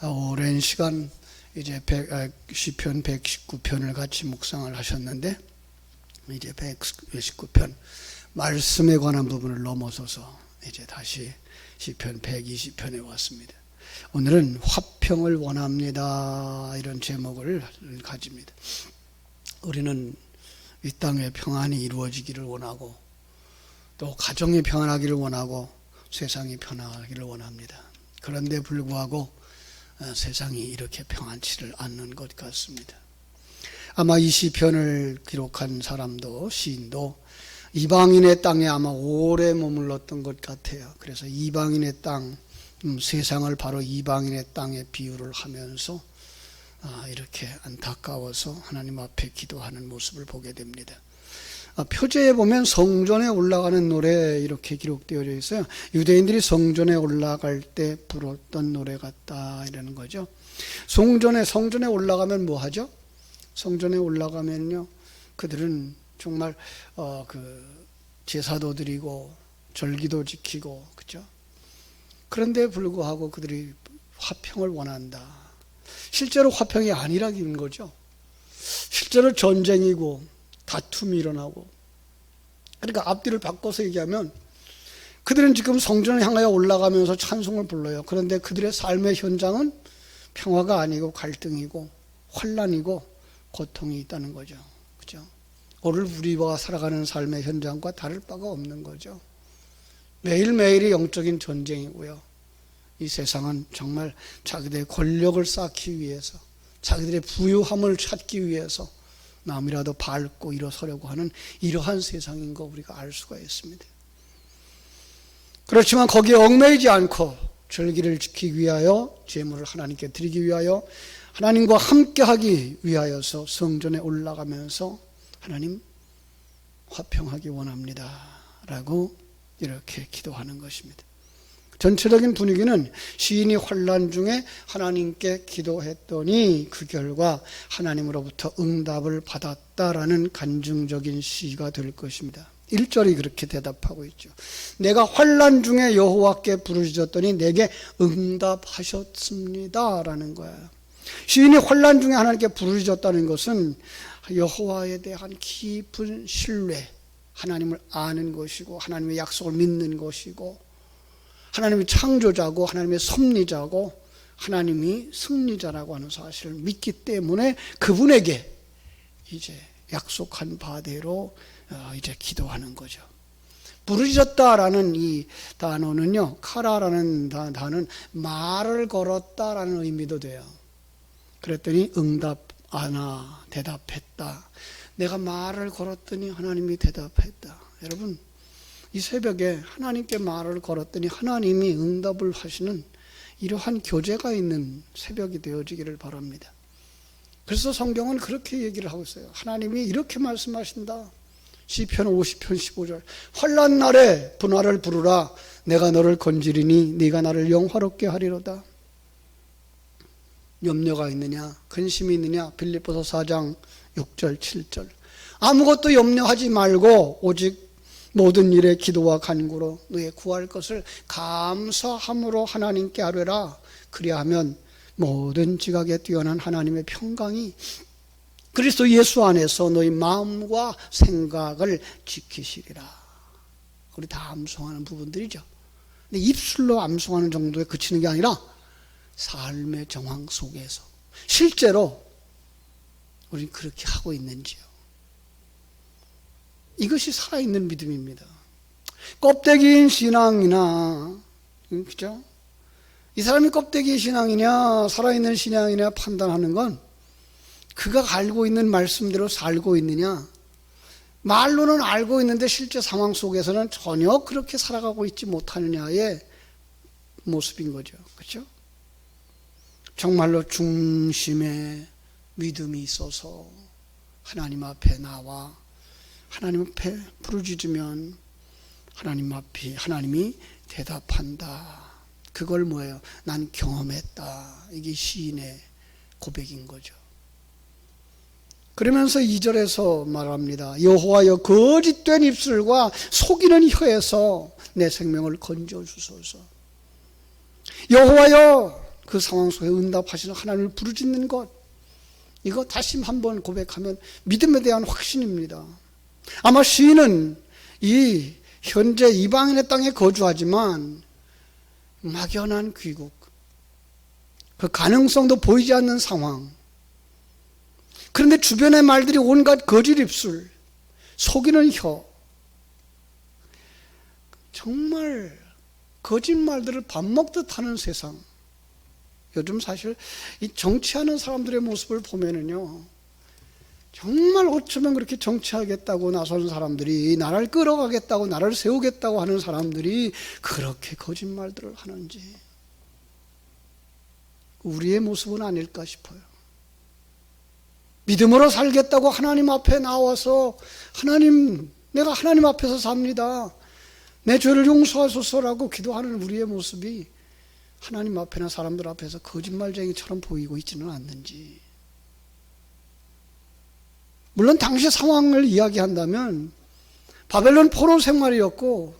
오랜 시간 이제 시편 119편을 같이 묵상을 하셨는데, 이제 119편 말씀에 관한 부분을 넘어서서 이제 다시 시편 120편에 왔습니다. 오늘은 화평을 원합니다, 이런 제목을 가집니다. 우리는 이 땅에 평안이 이루어지기를 원하고, 또 가정이 평안하기를 원하고, 세상이 평안하기를 원합니다. 그런데 불구하고 세상이 이렇게 평안치를 않는 것 같습니다. 아마 이 시편을 기록한 사람도, 시인도 이방인의 땅에 아마 오래 머물렀던 것 같아요. 그래서 이방인의 땅, 세상을 바로 이방인의 땅에 비유를 하면서 이렇게 안타까워서 하나님 앞에 기도하는 모습을 보게 됩니다. 표제에 보면 성전에 올라가는 노래 이렇게 기록되어 있어요. 유대인들이 성전에 올라갈 때 불렀던 노래 같다, 이러는 거죠. 성전에 올라가면 뭐 하죠? 성전에 올라가면요, 그들은 정말 제사도 드리고 절기도 지키고, 그죠? 그런데 불구하고 그들이 화평을 원한다. 실제로 화평이 아니라는 거죠. 실제로 전쟁이고 다툼이 일어나고. 그러니까 앞뒤를 바꿔서 얘기하면, 그들은 지금 성전을 향하여 올라가면서 찬송을 불러요. 그런데 그들의 삶의 현장은 평화가 아니고 갈등이고 환난이고 고통이 있다는 거죠. 그죠? 오늘 우리가 살아가는 삶의 현장과 다를 바가 없는 거죠. 매일매일이 영적인 전쟁이고요. 이 세상은 정말 자기들의 권력을 쌓기 위해서, 자기들의 부유함을 찾기 위해서 남이라도 밟고 일어서려고 하는 이러한 세상인 거 우리가 알 수가 있습니다. 그렇지만 거기에 얽매이지 않고 절기를 지키기 위하여, 제물을 하나님께 드리기 위하여, 하나님과 함께하기 위하여서 성전에 올라가면서 하나님 화평하기 원합니다 라고 이렇게 기도하는 것입니다. 전체적인 분위기는 시인이 환난 중에 하나님께 기도했더니 그 결과 하나님으로부터 응답을 받았다라는 간증적인 시가 될 것입니다. 1절이 그렇게 대답하고 있죠. 내가 환난 중에 여호와께 부르짖었더니 내게 응답하셨습니다 라는 거예요. 시인이 환난 중에 하나님께 부르짖었다는 것은 여호와에 대한 깊은 신뢰, 하나님을 아는 것이고, 하나님의 약속을 믿는 것이고, 하나님이 창조자고 하나님의 섭리자고 하나님이 승리자라고 하는 사실을 믿기 때문에 그분에게 이제 약속한 바대로 이제 기도하는 거죠. 부르짖었다라는 이 단어는요, 카라라는 단어는 말을 걸었다라는 의미도 돼요. 그랬더니 응답하나 대답했다. 내가 말을 걸었더니 하나님이 대답했다. 여러분, 이 새벽에 하나님께 말을 걸었더니 하나님이 응답을 하시는 이러한 교제가 있는 새벽이 되어지기를 바랍니다. 그래서 성경은 그렇게 얘기를 하고 있어요. 하나님이 이렇게 말씀하신다. 시편 50편 15절. 환난 날에 분화를 부르라. 내가 너를 건지리니 네가 나를 영화롭게 하리로다. 염려가 있느냐, 근심이 있느냐. 빌립보서 4장 6절 7절. 아무것도 염려하지 말고 오직 모든 일에 기도와 간구로 너의 구할 것을 감사함으로 하나님께 아뢰라. 그리하면 모든 지각에 뛰어난 하나님의 평강이 그리스도 예수 안에서 너희 마음과 생각을 지키시리라. 우리 다 암송하는 부분들이죠. 근데 입술로 암송하는 정도에 그치는 게 아니라 삶의 정황 속에서 실제로 우리 그렇게 하고 있는지요. 이것이 살아있는 믿음입니다. 껍데기인 신앙이나, 그죠? 이 사람이 껍데기 신앙이냐 살아있는 신앙이냐 판단하는 건 그가 알고 있는 말씀대로 살고 있느냐, 말로는 알고 있는데 실제 상황 속에서는 전혀 그렇게 살아가고 있지 못하느냐의 모습인 거죠. 그렇죠? 정말로 중심에 믿음이 있어서 하나님 앞에 나와 하나님 앞에 부르짖으면 하나님이 대답한다. 그걸 뭐예요? 난 경험했다. 이게 시인의 고백인 거죠. 그러면서 2절에서 말합니다. 여호와여, 거짓된 입술과 속이는 혀에서 내 생명을 건져주소서. 여호와여, 그 상황 속에 응답하시는 하나님을 부르짖는 것, 이거 다시 한번 고백하면 믿음에 대한 확신입니다. 아마 시인은 이 현재 이방인의 땅에 거주하지만 막연한 귀국, 그 가능성도 보이지 않는 상황, 그런데 주변의 말들이 온갖 거짓 입술, 속이는 혀, 정말 거짓말들을 밥 먹듯 하는 세상. 요즘 사실 이 정치하는 사람들의 모습을 보면은요, 정말 어쩌면 그렇게 정치하겠다고 나서는 사람들이, 나라를 끌어가겠다고, 나라를 세우겠다고 하는 사람들이 그렇게 거짓말들을 하는지, 우리의 모습은 아닐까 싶어요. 믿음으로 살겠다고 하나님 앞에 나와서, 하나님, 내가 하나님 앞에서 삽니다, 내 죄를 용서하소서라고 기도하는 우리의 모습이 하나님 앞에나 사람들 앞에서 거짓말쟁이처럼 보이고 있지는 않는지. 물론 당시 상황을 이야기한다면 바벨론 포로 생활이었고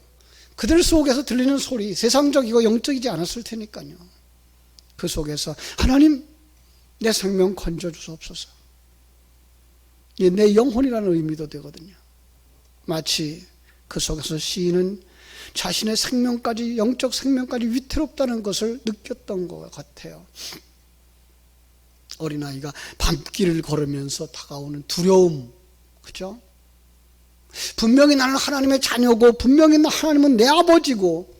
그들 속에서 들리는 소리, 세상적이고 영적이지 않았을 테니까요. 그 속에서 하나님, 내 생명 건져주옵소서, 내 영혼이라는 의미도 되거든요. 마치 그 속에서 시인은 자신의 생명까지, 영적 생명까지 위태롭다는 것을 느꼈던 것 같아요. 어린아이가 밤길을 걸으면서 다가오는 두려움, 그죠? 분명히 나는 하나님의 자녀고, 분명히 하나님은 내 아버지고,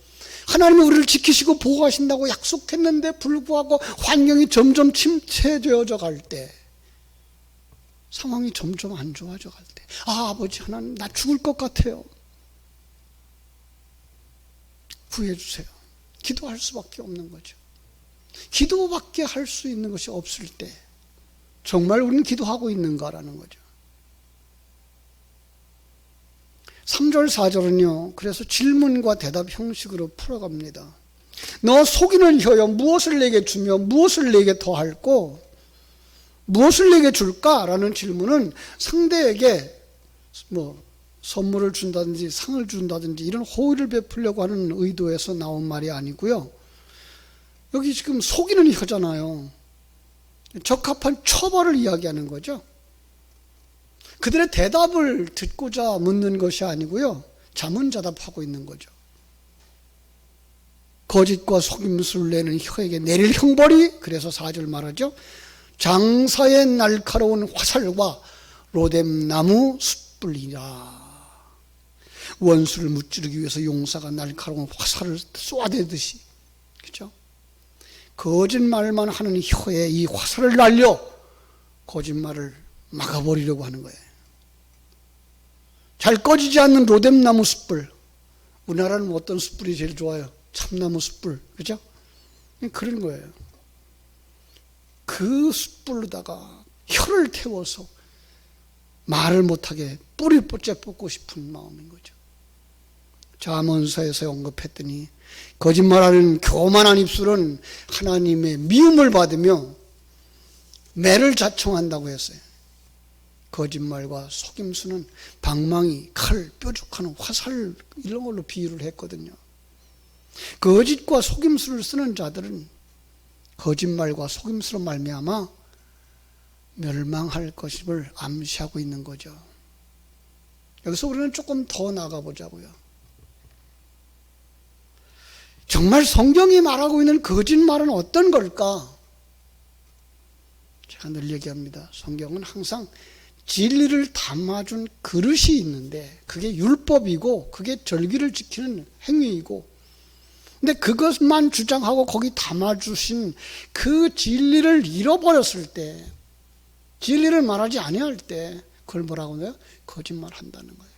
하나님은 우리를 지키시고 보호하신다고 약속했는데 불구하고 환경이 점점 침체되어져 갈 때, 상황이 점점 안 좋아져 갈 때, 아버지 하나님, 나 죽을 것 같아요, 구해 주세요, 기도할 수밖에 없는 거죠. 기도밖에 할 수 있는 것이 없을 때 정말 우리는 기도하고 있는가라는 거죠. 3절 4절은요 그래서 질문과 대답 형식으로 풀어갑니다. 너 속이는 혀여, 무엇을 내게 주며 무엇을 내게 더할꼬, 무엇을 내게 줄까라는 질문은 상대에게 선물을 준다든지 상을 준다든지 이런 호의를 베풀려고 하는 의도에서 나온 말이 아니고요, 여기 지금 속이는 혀잖아요. 적합한 처벌을 이야기하는 거죠. 그들의 대답을 듣고자 묻는 것이 아니고요, 자문자답하고 있는 거죠. 거짓과 속임수를 내는 혀에게 내릴 형벌이, 그래서 4절 말하죠, 장사의 날카로운 화살과 로뎀나무 숯불이라. 원수를 무찌르기 위해서 용사가 날카로운 화살을 쏘아대듯이, 그렇죠? 거짓말만 하는 혀에 이 화살을 날려 거짓말을 막아버리려고 하는 거예요. 잘 꺼지지 않는 로뎀나무 숯불. 우리나라는 어떤 숯불이 제일 좋아요? 참나무 숯불, 그죠? 그런 거예요. 그 숯불로다가 혀를 태워서 말을 못하게 뿌리를 뽑고 싶은 마음인 거죠. 잠언서에서 언급했더니 거짓말하는 교만한 입술은 하나님의 미움을 받으며 매를 자청한다고 했어요. 거짓말과 속임수는 방망이, 칼, 뾰족한 화살 이런 걸로 비유를 했거든요. 거짓과 속임수를 쓰는 자들은 거짓말과 속임수로 말미암아 멸망할 것임을 암시하고 있는 거죠. 여기서 우리는 조금 더 나가보자고요. 정말 성경이 말하고 있는 거짓말은 어떤 걸까? 제가 늘 얘기합니다. 성경은 항상 진리를 담아준 그릇이 있는데 그게 율법이고 그게 절기를 지키는 행위이고, 근데 그것만 주장하고 거기 담아주신 그 진리를 잃어버렸을 때, 진리를 말하지 아니할 때 그걸 뭐라고 해요? 거짓말한다는 거예요.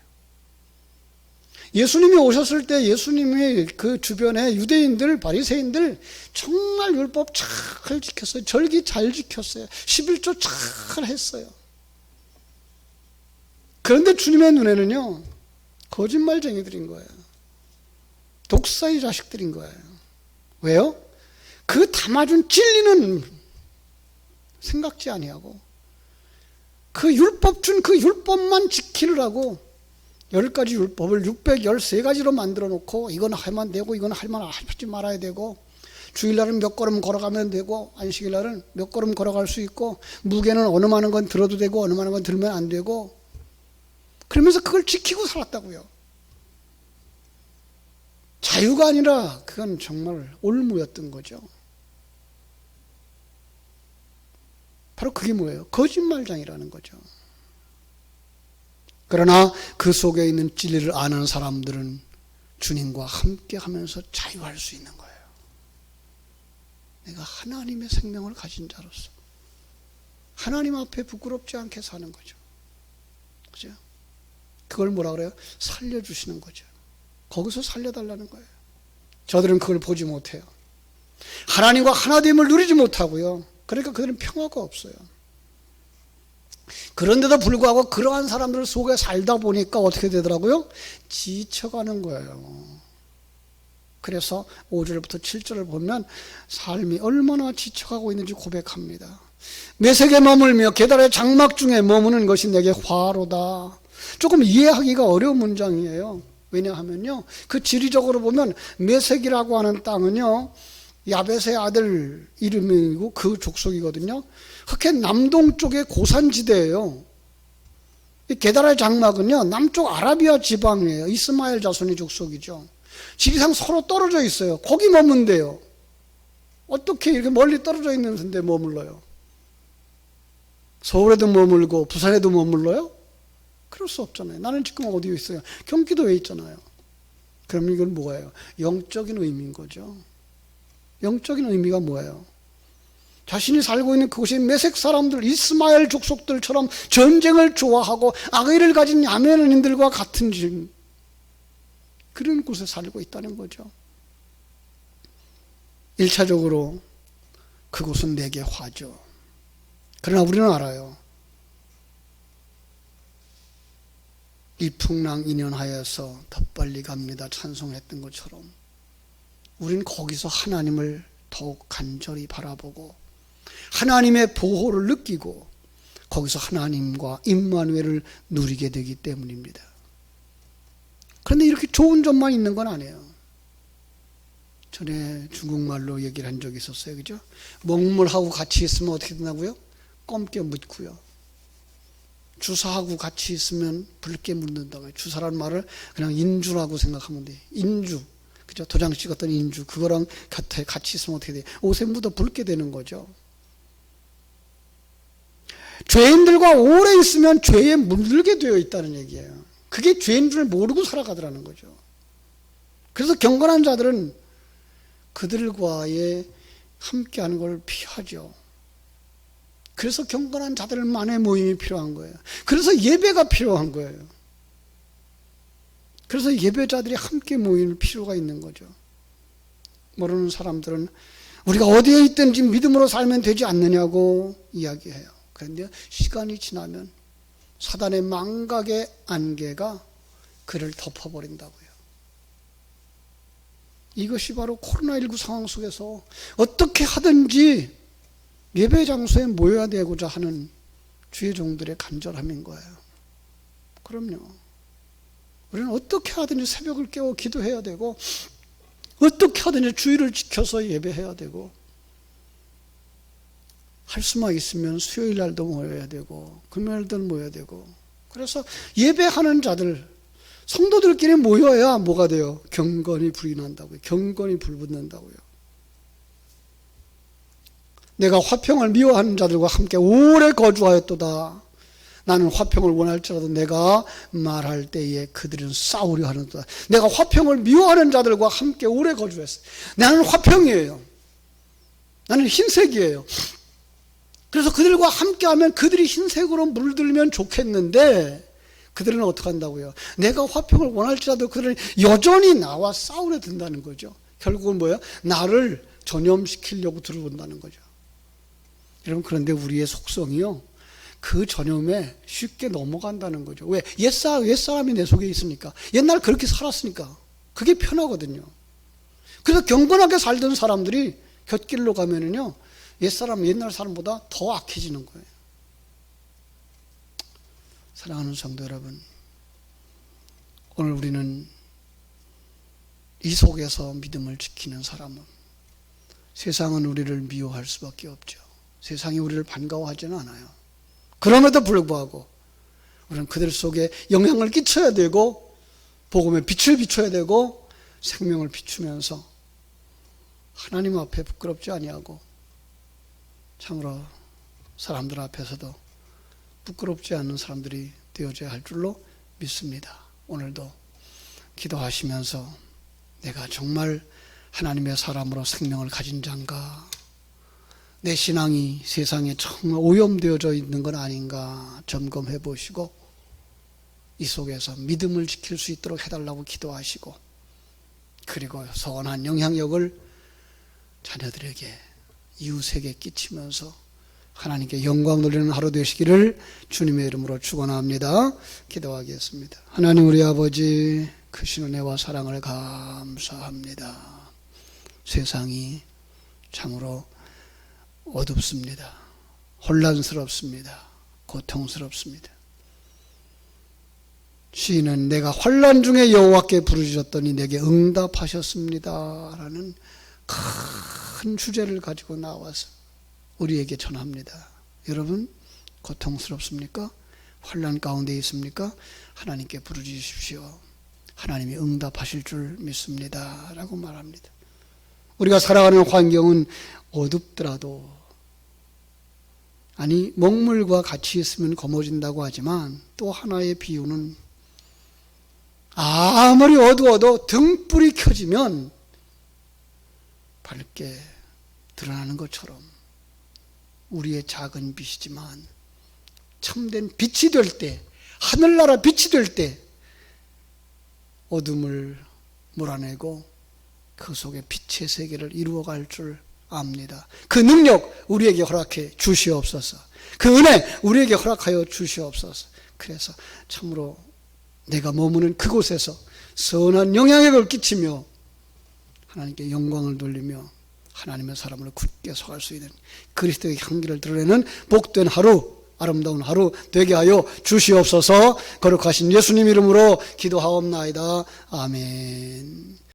예수님이 오셨을 때 예수님이 그 주변에 유대인들, 바리새인들 정말 율법 잘 지켰어요. 절기 잘 지켰어요. 11조 잘 했어요. 그런데 주님의 눈에는요, 거짓말쟁이들인 거예요. 독사의 자식들인 거예요. 왜요? 그 담아준 진리는 생각지 아니하고 그 율법 준 그 율법만 지키느라고 10가지 율법을 613가지로 만들어 놓고 이건 하면 되고 이건 하지 말아야 되고 주일날은 몇 걸음 걸어가면 되고 안식일날은 몇 걸음 걸어갈 수 있고 무게는 어느 많은 건 들어도 되고 어느 많은 건 들면 안 되고 그러면서 그걸 지키고 살았다고요. 자유가 아니라 그건 정말 올무였던 거죠. 바로 그게 뭐예요? 거짓말장이라는 거죠. 그러나 그 속에 있는 진리를 아는 사람들은 주님과 함께 하면서 자유할 수 있는 거예요. 내가 하나님의 생명을 가진 자로서 하나님 앞에 부끄럽지 않게 사는 거죠. 그죠? 그걸 뭐라 그래요? 살려주시는 거죠. 거기서 살려달라는 거예요. 저들은 그걸 보지 못해요. 하나님과 하나됨을 누리지 못하고요. 그러니까 그들은 평화가 없어요. 그런데도 불구하고 그러한 사람들 속에 살다 보니까 어떻게 되더라고요? 지쳐가는 거예요. 그래서 5절부터 7절을 보면 삶이 얼마나 지쳐가고 있는지 고백합니다. 메색에 머물며 게달의 장막 중에 머무는 것이 내게 화로다. 조금 이해하기가 어려운 문장이에요. 왜냐하면요, 그 지리적으로 보면 메색이라고 하는 땅은요, 야벳의 아들 이름이고 그 족속이거든요. 흑해 남동쪽의 고산지대예요. 이 게달의 장막은요, 남쪽 아라비아 지방이에요. 이스마엘 자손의 족속이죠. 지리상 서로 떨어져 있어요. 거기 머문대요. 어떻게 이렇게 멀리 떨어져 있는 데 머물러요? 서울에도 머물고 부산에도 머물러요? 그럴 수 없잖아요. 나는 지금 어디에 있어요? 경기도에 있잖아요. 그럼 이건 뭐예요? 영적인 의미인 거죠. 영적인 의미가 뭐예요? 자신이 살고 있는 그곳이 메색 사람들, 이스마엘 족속들처럼 전쟁을 좋아하고 악의를 가진 야메인들과 같은 그런 곳에 살고 있다는 거죠. 1차적으로 그곳은 내게 화죠. 그러나 우리는 알아요. 이 풍랑 인연하여서 덧빨리 갑니다 찬송했던 것처럼 우리는 거기서 하나님을 더욱 간절히 바라보고 하나님의 보호를 느끼고 거기서 하나님과 임마누엘을 누리게 되기 때문입니다. 그런데 이렇게 좋은 점만 있는 건 아니에요. 전에 중국말로 얘기를 한 적이 있었어요. 그죠? 먹물하고 같이 있으면 어떻게 된다고요? 검게 묻고요. 주사하고 같이 있으면 붉게 묻는다고요. 주사라는 말을 그냥 인주라고 생각하면 돼요. 인주. 그죠? 도장 찍었던 인주. 그거랑 곁에 같이 있으면 어떻게 돼요? 옷에 묻어 붉게 되는 거죠. 죄인들과 오래 있으면 죄에 물들게 되어 있다는 얘기예요. 그게 죄인 줄 모르고 살아가더라는 거죠. 그래서 경건한 자들은 그들과의 함께하는 걸 피하죠. 그래서 경건한 자들만의 모임이 필요한 거예요. 그래서 예배가 필요한 거예요. 그래서 예배자들이 함께 모일 필요가 있는 거죠. 모르는 사람들은 우리가 어디에 있든지 믿음으로 살면 되지 않느냐고 이야기해요. 그런데 시간이 지나면 사단의 망각의 안개가 그를 덮어버린다고요. 이것이 바로 코로나19 상황 속에서 어떻게 하든지 예배 장소에 모여야 되고자 하는 주의 종들의 간절함인 거예요. 그럼요. 우리는 어떻게 하든지 새벽을 깨워 기도해야 되고 어떻게 하든지 주의를 지켜서 예배해야 되고 할 수만 있으면 수요일 날도 모여야 되고 금요일도 모여야 되고 그래서 예배하는 자들 성도들끼리 모여야 뭐가 돼요? 경건이 불이 난다고요. 경건이 불붙는다고요. 내가 화평을 미워하는 자들과 함께 오래 거주하였도다. 나는 화평을 원할지라도 내가 말할 때에 그들은 싸우려 하는도다. 내가 화평을 미워하는 자들과 함께 오래 거주했어요. 나는 화평이에요. 나는 흰색이에요. 그래서 그들과 함께하면 그들이 흰색으로 물들면 좋겠는데 그들은 어떻게 한다고요? 내가 화평을 원할지라도 그들은 여전히 나와 싸우려 든다는 거죠. 결국은 뭐예요? 나를 전염시키려고 들어온다는 거죠. 여러분, 그런데 우리의 속성이요, 그 전염에 쉽게 넘어간다는 거죠. 왜? 옛사람이 내 속에 있으니까. 옛날 그렇게 살았으니까. 그게 편하거든요. 그래서 경건하게 살던 사람들이 곁길로 가면은요, 옛날 사람보다 더 악해지는 거예요. 사랑하는 성도 여러분, 오늘 우리는 이 속에서 믿음을 지키는 사람은 세상은 우리를 미워할 수밖에 없죠. 세상이 우리를 반가워하지는 않아요. 그럼에도 불구하고 우리는 그들 속에 영향을 끼쳐야 되고 복음의 빛을 비춰야 되고 생명을 비추면서 하나님 앞에 부끄럽지 아니하고 참으로 사람들 앞에서도 부끄럽지 않은 사람들이 되어져야 할 줄로 믿습니다. 오늘도 기도하시면서 내가 정말 하나님의 사람으로 생명을 가진 자인가, 내 신앙이 세상에 정말 오염되어져 있는 건 아닌가 점검해 보시고 이 속에서 믿음을 지킬 수 있도록 해달라고 기도하시고, 그리고 선한 영향력을 자녀들에게 이웃에게 끼치면서 하나님께 영광 돌리는 하루 되시기를 주님의 이름으로 축원합니다. 기도하겠습니다. 하나님 우리 아버지, 크신 은혜와 사랑을 감사합니다. 세상이 참으로 어둡습니다. 혼란스럽습니다. 고통스럽습니다. 시인은 내가 환난 중에 여호와께 부르짖었더니 내게 응답하셨습니다 라는 큰 주제를 가지고 나와서 우리에게 전합니다. 여러분, 고통스럽습니까? 환난 가운데 있습니까? 하나님께 부르짖으십시오. 하나님이 응답하실 줄 믿습니다 라고 말합니다. 우리가 살아가는 환경은 어둡더라도, 아니 먹물과 같이 있으면 검어진다고 하지만 또 하나의 비유는 아무리 어두워도 등불이 켜지면 밝게 드러나는 것처럼 우리의 작은 빛이지만 참된 빛이 될 때, 하늘나라 빛이 될 때 어둠을 몰아내고 그 속에 빛의 세계를 이루어갈 줄 압니다. 그 능력 우리에게 허락해 주시옵소서. 그 은혜 우리에게 허락하여 주시옵소서. 그래서 참으로 내가 머무는 그곳에서 선한 영향력을 끼치며 하나님께 영광을 돌리며 하나님의 사람으로 굳게 서갈 수 있는 그리스도의 향기를 드러내는 복된 하루, 아름다운 하루 되게 하여 주시옵소서. 거룩하신 예수님 이름으로 기도하옵나이다. 아멘.